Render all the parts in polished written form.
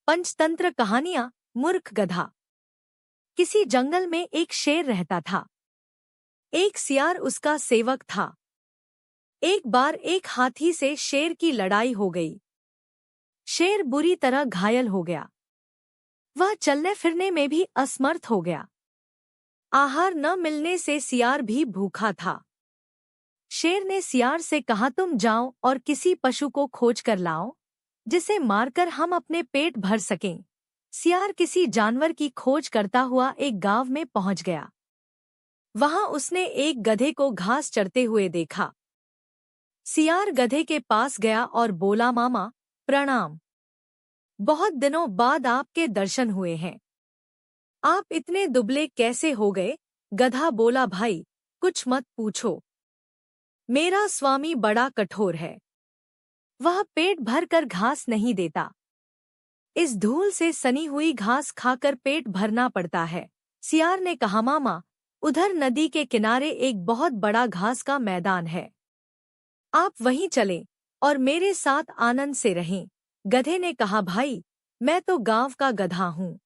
पंचतंत्र कहानियां। मूर्ख गधा। किसी जंगल में एक शेर रहता था। एक सियार उसका सेवक था। एक बार एक हाथी से शेर की लड़ाई हो गई। शेर बुरी तरह घायल हो गया। वह चलने फिरने में भी असमर्थ हो गया। आहार न मिलने से सियार भी भूखा था। शेर ने सियार से कहा, तुम जाओ और किसी पशु को खोज कर लाओ जिसे मारकर हम अपने पेट भर सकें। सियार किसी जानवर की खोज करता हुआ एक गांव में पहुंच गया। वहां उसने एक गधे को घास चरते हुए देखा। सियार गधे के पास गया और बोला, मामा प्रणाम, बहुत दिनों बाद आपके दर्शन हुए हैं। आप इतने दुबले कैसे हो गए? गधा बोला, भाई कुछ मत पूछो, मेरा स्वामी बड़ा कठोर है। वह पेट भर कर घास नहीं देता। इस धूल से सनी हुई घास खाकर पेट भरना पड़ता है। सियार ने कहा, मामा उधर नदी के किनारे एक बहुत बड़ा घास का मैदान है, आप वहीं चलें और मेरे साथ आनंद से रहें। गधे ने कहा, भाई मैं तो गांव का गधा हूँ,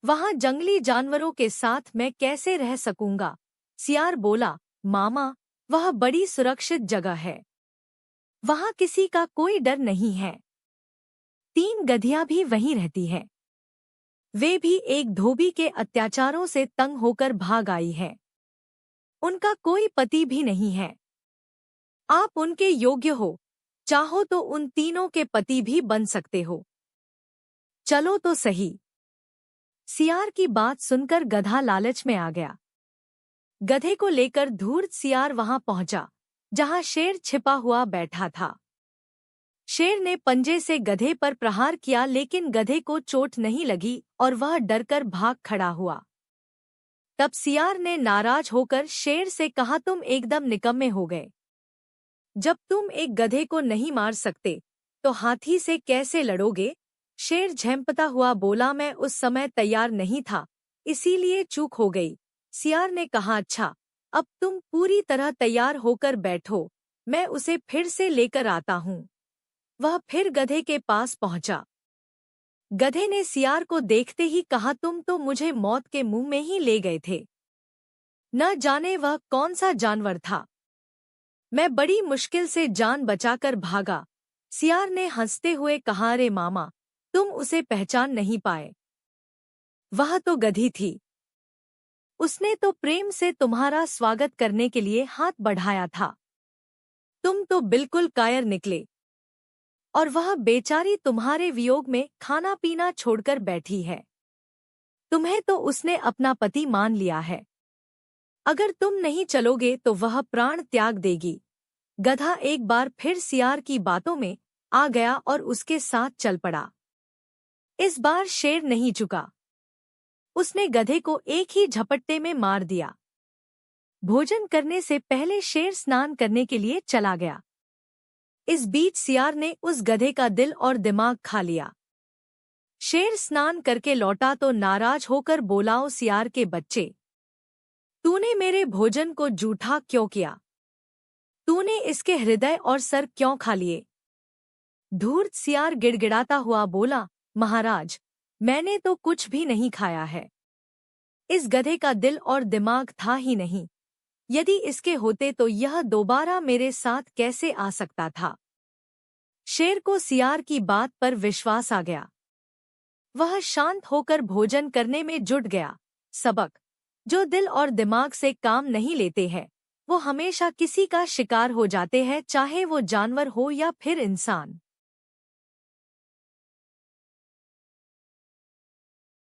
वहां जंगली जानवरों के साथ मैं कैसे रह सकूंगा? सियार बोला, मामा वह बड़ी सुरक्षित जगह है, वहां किसी का कोई डर नहीं है। 3 गधियां भी वहीं रहती हैं। वे भी एक धोबी के अत्याचारों से तंग होकर भाग आई हैं। उनका कोई पति भी नहीं है। आप उनके योग्य हो, चाहो तो उन तीनों के पति भी बन सकते हो। चलो तो सही। सियार की बात सुनकर गधा लालच में आ गया। गधे को लेकर धूर्त सियार वहां पहुंचा जहां शेर छिपा हुआ बैठा था। शेर ने पंजे से गधे पर प्रहार किया, लेकिन गधे को चोट नहीं लगी और वह डरकर भाग खड़ा हुआ। तब सियार ने नाराज होकर शेर से कहा, तुम एकदम निकम्मे हो गए। जब तुम एक गधे को नहीं मार सकते तो हाथी से कैसे लड़ोगे? शेर झेंपता हुआ बोला, मैं उस समय तैयार नहीं था, इसीलिए चूक हो गई। सियार ने कहा, अच्छा अब तुम पूरी तरह तैयार होकर बैठो, मैं उसे फिर से लेकर आता हूँ। वह फिर गधे के पास पहुंचा। गधे ने सियार को देखते ही कहा, तुम तो मुझे मौत के मुंह में ही ले गए थे। न जाने वह कौन सा जानवर था, मैं बड़ी मुश्किल से जान बचाकर भागा। सियार ने हंसते हुए कहा, अरे मामा तुम उसे पहचान नहीं पाए, वह तो गधी थी। उसने तो प्रेम से तुम्हारा स्वागत करने के लिए हाथ बढ़ाया था। तुम तो बिल्कुल कायर निकले, और वह बेचारी तुम्हारे वियोग में खाना पीना छोड़कर बैठी है। तुम्हें तो उसने अपना पति मान लिया है, अगर तुम नहीं चलोगे तो वह प्राण त्याग देगी। गधा एक बार फिर सियार की बातों में आ गया और उसके साथ चल पड़ा। इस बार शेर नहीं चुका, उसने गधे को एक ही झपट्टे में मार दिया। भोजन करने से पहले शेर स्नान करने के लिए चला गया। इस बीच सियार ने उस गधे का दिल और दिमाग खा लिया। शेर स्नान करके लौटा तो नाराज होकर बोला, ओ सियार के बच्चे, तूने मेरे भोजन को जूठा क्यों किया? तूने इसके हृदय और सर क्यों खा लिए? धूर्त सियार गिड़गिड़ाता हुआ बोला, महाराज मैंने तो कुछ भी नहीं खाया है। इस गधे का दिल और दिमाग था ही नहीं, यदि इसके होते तो यह दोबारा मेरे साथ कैसे आ सकता था? शेर को सियार की बात पर विश्वास आ गया। वह शांत होकर भोजन करने में जुट गया। सबक: जो दिल और दिमाग से काम नहीं लेते हैं वो हमेशा किसी का शिकार हो जाते हैं, चाहे वो जानवर हो या फिर इंसान।